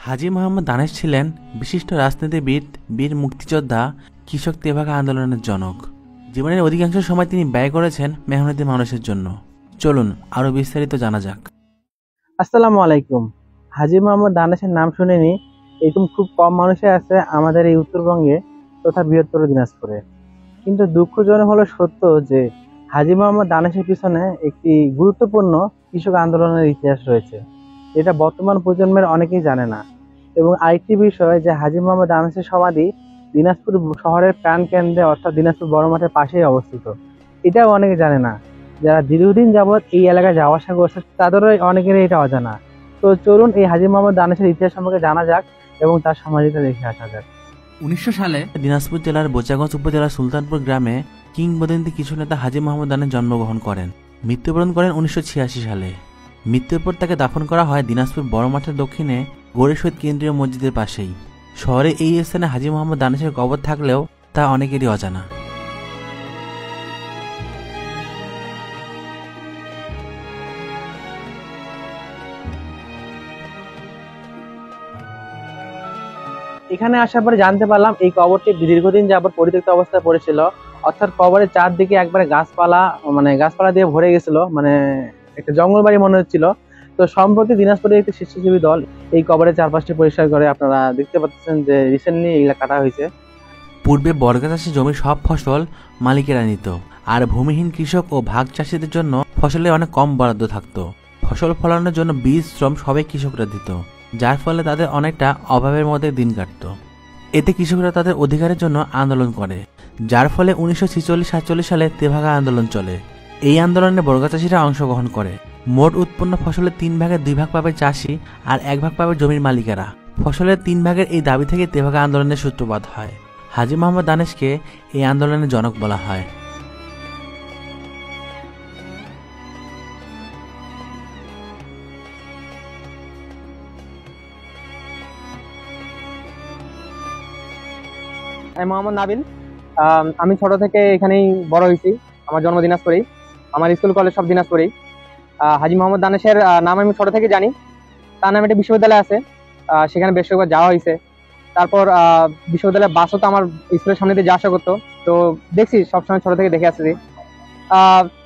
হাজী মোহাম্মদ দানেশ ছিলেন বিশিষ্ট রাজনীতিবিদ, বীর মুক্তিযোদ্ধা, কৃষক তেভাগা আন্দোলনের জনক। জীবনের অধিকাংশ সময় তিনি ব্যয় করেছেন মেহনতি মানুষের জন্য। চলুন আরো বিস্তারিত জানা যাক। আসসালামু আলাইকুম। হাজী মোহাম্মদ দানেশের নাম শুনিনি এরকম খুব কম মানুষই আছে আমাদের এই উত্তরবঙ্গে তথা বৃহত্তর দিনাজপুরে। কিন্তু দুঃখজনক হলো সত্য যে হাজী মোহাম্মদ দানেশের পিছনে একটি গুরুত্বপূর্ণ কৃষক আন্দোলনের ইতিহাস রয়েছে, যেটা বর্তমান প্রজন্মের অনেকেই জানে না। এবং আরেকটি বিষয় যে হাজী মোহাম্মদ দানেশের সমাধি দিনাজপুর শহরের প্রাণ কেন্দ্রে অর্থাৎ দিনাজপুর বড় মাঠের পাশেই অবস্থিত, এটাও অনেকে জানে না। যারা দীর্ঘদিন যাবৎ এই এলাকায় যাওয়া আসা করছে তাদেরও অনেকেরই এটা অজানা। তো চলুন এই হাজী মোহাম্মদ দানেশের ইতিহাস সম্পর্কে জানা যাক এবং তার সমাধিটা দেখে আসা যাক। 1900 সালে দিনাজপুর জেলার বোচাগঞ্জ উপজেলার সুলতানপুর গ্রামে কিংবদন্তি কিছু নেতা হাজী মোহাম্মদ দানেশ জন্মগ্রহণ করেন। মৃত্যুবরণ করেন 1986 সালে। মৃত্যুর পর তাকে দাফন করা হয় দিনাজপুর বড় মাঠের দক্ষিণে গৌরী শহীদ কেন্দ্রীয় মসজিদের পাশেই। শহরে এই স্থানে হাজী মোহাম্মদ দানেশের কবর থাকলেও তা অনেকেরই অজানা। এখানে আসার পরে জানতে পারলাম এই কবরটি দীর্ঘদিন যাবত পরিত্যক্ত অবস্থায় পড়েছিল, অর্থাৎ কবরের চারদিকে একবারে গাছপালা দিয়ে ভরে গেছিল, একটা জঙ্গল বাড়ি মনে হচ্ছিল। তো সম্প্রতি দিনাজপুরের একটি স্বেচ্ছাসেবী দল এই কবরের চারপাশটি পরিষ্কার করে, আপনারা দেখতে পাচ্ছেন যে রিসেন্টলি এগুলা কাটা হয়েছে। পূর্বে বর্গা চাষে জমির সব ফসল মালিকেরা নিত, আর ভূমিহীন কৃষক ও ভাগ চাষীদের জন্য ফসলের অনেক কম বরাদ্দ থাকতো। ফসল ফলানোর জন্য বীজ, শ্রম সবাই কৃষকরা দিত, যার ফলে তাদের অনেকটা অভাবের মধ্যে দিন কাটত। এতে কৃষকরা তাদের অধিকারের জন্য আন্দোলন করে, যার ফলে 1946-47 সালে তেভাগা আন্দোলন চলে। এই আন্দোলনে বর্গা চাষীরা অংশগ্রহণ করে। মোট উৎপন্ন ফসলের 3 ভাগের 2 ভাগ পাবে চাষি আর 1 ভাগ পাবে জমির মালিকেরা। ফসলের 3 ভাগের এই দাবি থেকে তেভাগা আন্দোলনের সূত্রপাত হয়। হাজী মোহাম্মদ দানেশকে এই আন্দোলনের জনক বলা হয়। আমি মোহাম্মদ নাবিল। আমি ছোট থেকে এখানেই বড় হয়েছি। আমার জন্ম দিনাজপুরেই, আমার স্কুল কলেজ সব দিনাজপুরেই। হাজী মোহাম্মদ দানেশের নাম আমি ছোট থেকে জানি। তার নামে একটা বিশ্ববিদ্যালয় আছে, সেখানে বেশ কয়েকবার যাওয়া হয়েছে। তারপর বিশ্ববিদ্যালয়ের বাসও তো আমার স্কুলের সামনে দিয়ে যাওয়া আসা করতো, তো দেখছি সবসময় ছোট থেকে দেখে আসছি।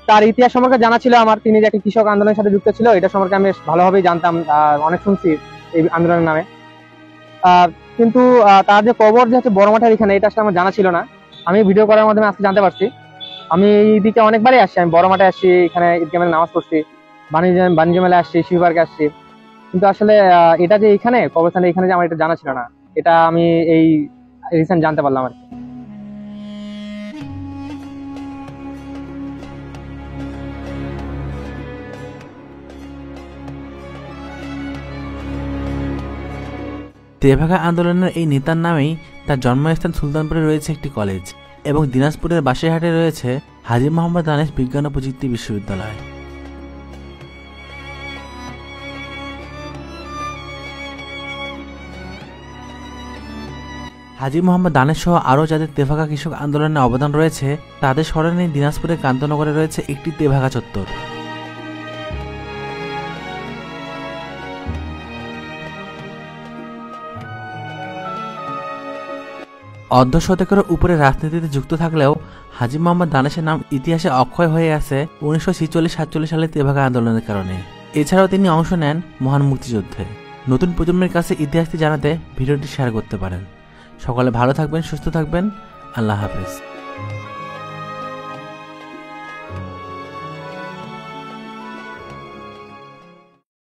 তার ইতিহাস সম্পর্কে জানা ছিল আমার। তিনি যে একটা কৃষক আন্দোলনের সাথে যুক্ত ছিল এটা সম্পর্কে আমি ভালোভাবেই জানতাম, অনেক শুনছি এই আন্দোলনের নামে। কিন্তু তার যে কবর যে হচ্ছে বড় মাঠের এখানে, এটা আসলে আমার জানা ছিল না। আমি ভিডিও করার মাধ্যমে আজকে জানতে পারছি। আমি এই দিকে অনেকবারই আসছি, আমি বড় মাঠে আসছি, এখানে ঈদগাহ মেলায় নামাজ পড়ছি, বাণিজ্য মেলায় আসছি, শিশু পার্কে আসছি। কিন্তু আসলে এটা যে এখানে কবরস্থানে এখানে যে আমার এটা জানা ছিল না, এটা আমি এই রিসেন্ট জানতে পারলাম আর কি। তেভাগা আন্দোলনের এই নেতার নামেই তার জন্মস্থান সুলতানপুরে রয়েছে একটি কলেজ, এবং দিনাজপুরের বাসেরহাটে রয়েছে হাজী মোহাম্মদ দানেশ বিজ্ঞান ও প্রযুক্তি বিশ্ববিদ্যালয়। হাজী মোহাম্মদ দানেশ সহ আরও যাদের তেভাগা কৃষক আন্দোলনে অবদান রয়েছে তাদের স্মরণে দিনাজপুরের কান্তনগরে রয়েছে একটি তেভাগা চত্বর। অর্ধ শতকের উপরে রাজনীতিতে যুক্ত থাকলেও হাজী মোহাম্মদ দানেশের নাম ইতিহাসে অক্ষয় হয়ে আছে 1946-47 সালে তেভাগা আন্দোলনের কারণে। এছাড়াও তিনি অংশ নেন মহান মুক্তিযুদ্ধে। নতুন প্রজন্মের কাছে ইতিহাসটি জানাতে ভিডিওটি শেয়ার করতে পারেন। সকলে ভালো থাকবেন, সুস্থ থাকবেন। আল্লাহ হাফেজ।